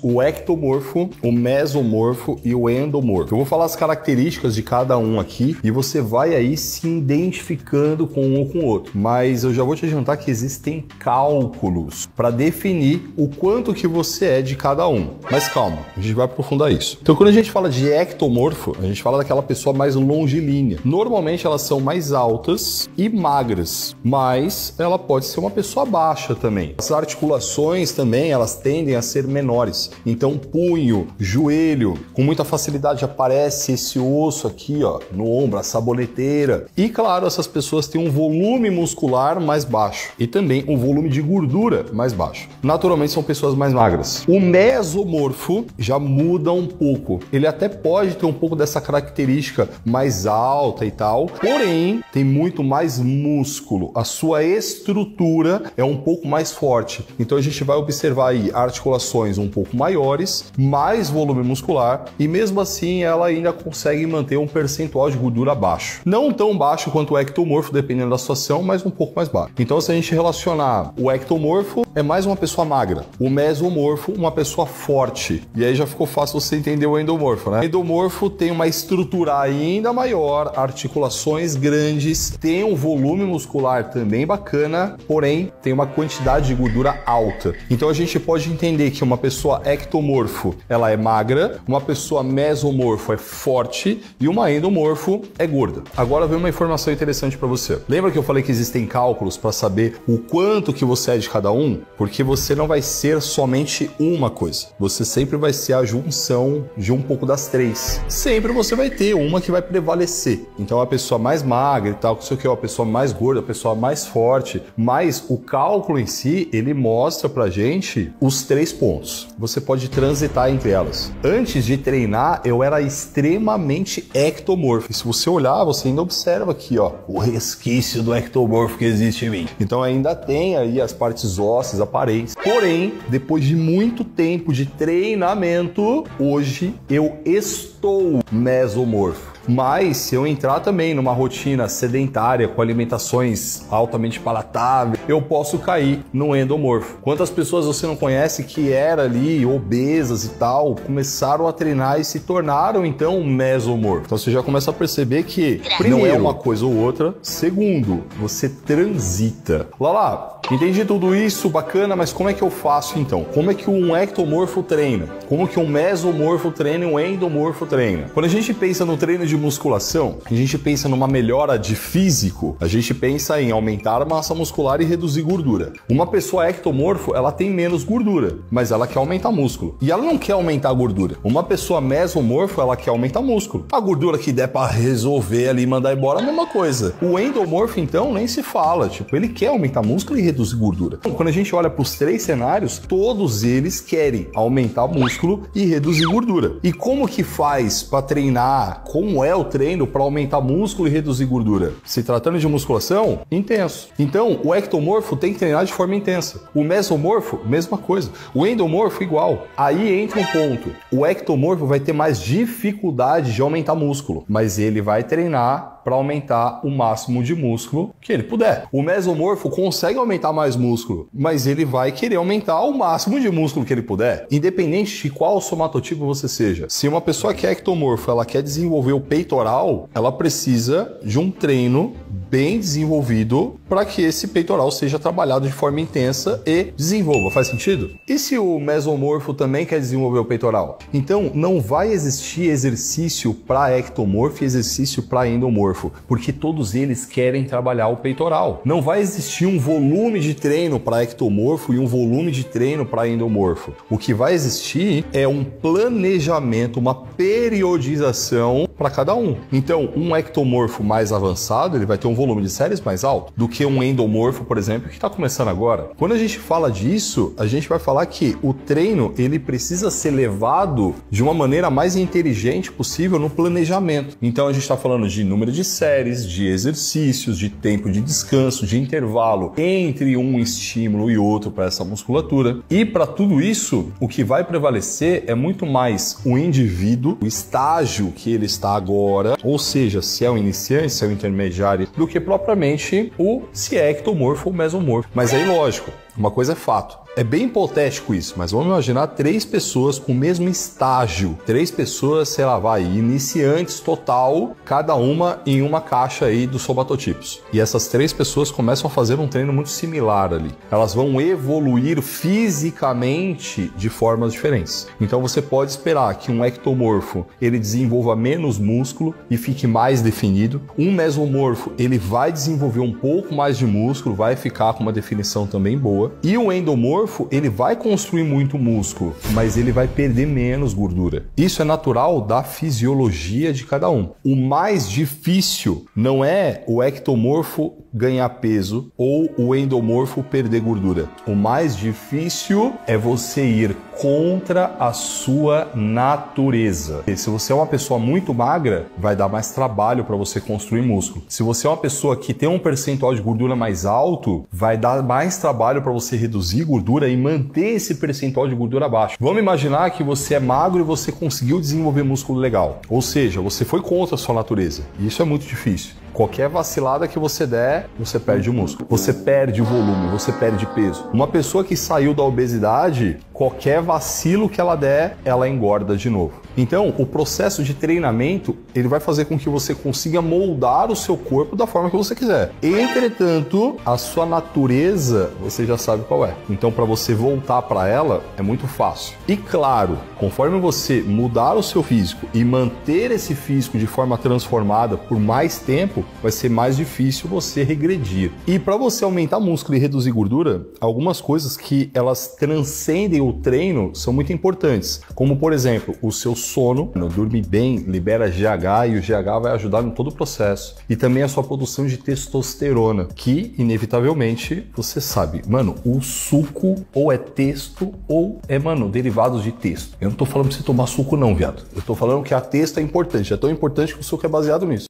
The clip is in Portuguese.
o ectomorfo, o mesomorfo e o endomorfo. Eu vou falar as características de cada um aqui e você vai aí se identificando com um ou com o outro. Mas eu já vou te adiantar que existem cálculos para definir o quanto que você é de cada um. Mas calma, a gente vai aprofundar isso. Então, quando a gente fala de ectomorfo, a gente fala daquela pessoa mais longilínea. Normalmente elas são mais altas e magras, mas ela pode ser uma pessoa baixa também. As articulações também, elas tendem a ser menores. Então, punho, joelho, com muita facilidade aparece esse osso aqui, ó, no ombro, a saboneteira. E claro, essas pessoas têm um volume muscular mais baixo e também um volume de gordura mais baixo. Naturalmente são pessoas mais magras. O mesomorfo já muda um pouco. Ele até pode ter um pouco dessa característica mais alta e tal, porém tem muito mais músculo. A sua estrutura é um pouco mais forte. Então a gente vai observar aí articulações um pouco maiores, mais volume muscular e mesmo assim ela ainda consegue manter um percentual de gordura baixo. Não tão baixo quanto o ectomorfo, dependendo da situação, mas um pouco mais baixo. Então se a gente relacionar o ectomorfo, é mais uma pessoa magra. O mesomorfo, uma pessoa forte. E aí já ficou fácil você entender o endomorfo, né? O endomorfo tem uma estrutura ainda maior, articulações grandes, tem um volume muscular também bacana, porém tem uma quantidade de gordura alta. Então a gente pode entender que uma pessoa ectomorfo, ela é magra, uma pessoa mesomorfo é forte e uma endomorfo é gorda. Agora vem uma informação interessante para você. Lembra que eu falei que existem cálculos para saber o quanto que você é de cada um? Porque você não vai ser somente uma coisa. Você sempre vai ser a junção de um pouco das três. Sempre você vai ter uma que vai prevalecer. Então a pessoa mais magra e tal, que sei o que, a pessoa mais gorda, a pessoa mais forte. Mas o cálculo em si, ele mostra pra gente os 3 pontos. Você pode transitar entre elas. Antes de treinar, eu era extremamente ectomorfo. E se você olhar, você ainda observa aqui, ó, o resquício do ectomorfo que existe em mim. Então ainda tem aí as partes ósseas aparentes. Porém, depois de muito tempo de treinamento, hoje eu estou mesomorfo. Mas se eu entrar também numa rotina sedentária, com alimentações altamente palatáveis, eu posso cair no endomorfo. Quantas pessoas você não conhece que eram ali obesas e tal, começaram a treinar e se tornaram então mesomorfo? Então você já começa a perceber que primeiro, não é uma coisa ou outra. Segundo, você transita. Lala, entendi tudo isso, bacana, mas como é que eu faço então? Como é que um ectomorfo treina? Como que um mesomorfo treina e um endomorfo treina? Quando a gente pensa no treino de musculação, a gente pensa numa melhora de físico, a gente pensa em aumentar a massa muscular e reduzir gordura. Uma pessoa ectomorfo, ela tem menos gordura, mas ela quer aumentar músculo. E ela não quer aumentar a gordura. Uma pessoa mesomorfo, ela quer aumentar músculo. A gordura que der pra resolver ali e mandar embora, a mesma coisa. O endomorfo, então, nem se fala. Tipo, ele quer aumentar músculo e reduzir gordura. Então, quando a gente olha pros 3 cenários, todos eles querem aumentar músculo e reduzir gordura. E como que faz pra treinar? Como é o treino para aumentar músculo e reduzir gordura? Se tratando de musculação, intenso. Então, o ectomorfo tem que treinar de forma intensa. O mesomorfo, mesma coisa. O endomorfo, igual. Aí entra um ponto. O ectomorfo vai ter mais dificuldade de aumentar músculo, mas ele vai treinar para aumentar o máximo de músculo que ele puder. O mesomorfo consegue aumentar mais músculo, mas ele vai querer aumentar o máximo de músculo que ele puder, independente de qual somatotipo você seja. Se uma pessoa que é ectomorfo, ela quer desenvolver o peitoral, ela precisa de um treino bem desenvolvido para que esse peitoral seja trabalhado de forma intensa e desenvolva. Faz sentido? E se o mesomorfo também quer desenvolver o peitoral? Então, não vai existir exercício para ectomorfo e exercício para endomorfo, porque todos eles querem trabalhar o peitoral. Não vai existir um volume de treino para ectomorfo e um volume de treino para endomorfo. O que vai existir é um planejamento, uma periodização para cada um. Então, um ectomorfo mais avançado, ele vai ter um volume de séries mais alto do que um endomorfo, por exemplo, que está começando agora. Quando a gente fala disso, a gente vai falar que o treino, ele precisa ser levado de uma maneira mais inteligente possível no planejamento. Então, a gente está falando de número de séries, de exercícios, de tempo de descanso, de intervalo entre um estímulo e outro para essa musculatura. E para tudo isso, o que vai prevalecer é muito mais o indivíduo, o estágio que ele está agora, ou seja, se é um iniciante, se é um intermediário, do que propriamente se é ectomorfo ou mesomorfo. Mas aí, lógico, uma coisa é fato. É bem hipotético isso, mas vamos imaginar 3 pessoas com o mesmo estágio. 3 pessoas, sei lá, iniciantes total, cada uma em uma caixa aí dos somatotipos. E essas 3 pessoas começam a fazer um treino muito similar ali. Elas vão evoluir fisicamente de formas diferentes. Então você pode esperar que um ectomorfo ele desenvolva menos músculo e fique mais definido. Um mesomorfo ele vai desenvolver um pouco mais de músculo, vai ficar com uma definição também boa. E o endomorfo ele vai construir muito músculo, mas ele vai perder menos gordura. Isso é natural da fisiologia de cada um. O mais difícil não é o ectomorfo ganhar peso ou o endomorfo perder gordura. O mais difícil é você ir contra a sua natureza. E se você é uma pessoa muito magra, vai dar mais trabalho para você construir músculo. Se você é uma pessoa que tem um percentual de gordura mais alto, vai dar mais trabalho para você reduzir gordura e manter esse percentual de gordura baixo. Vamos imaginar que você é magro e você conseguiu desenvolver músculo legal. Ou seja, você foi contra a sua natureza. E isso é muito difícil. Qualquer vacilada que você der, você perde o músculo. Você perde o volume, você perde peso. Uma pessoa que saiu da obesidade, qualquer vacilo que ela der, ela engorda de novo. Então, o processo de treinamento, ele vai fazer com que você consiga moldar o seu corpo da forma que você quiser. Entretanto, a sua natureza, você já sabe qual é. Então, para você voltar para ela, é muito fácil. E claro, conforme você mudar o seu físico e manter esse físico de forma transformada por mais tempo, vai ser mais difícil você regredir. E para você aumentar músculo e reduzir gordura, algumas coisas que elas transcendem o treino são muito importantes. Como, por exemplo, o seu sono, dormir bem, libera GH e o GH vai ajudar em todo o processo. E também a sua produção de testosterona, que inevitavelmente você sabe, mano, o suco ou é testo ou é, mano, derivados de testo. Eu não tô falando pra você tomar suco não, viado. Eu tô falando que a testo é importante, é tão importante que o suco é baseado nisso.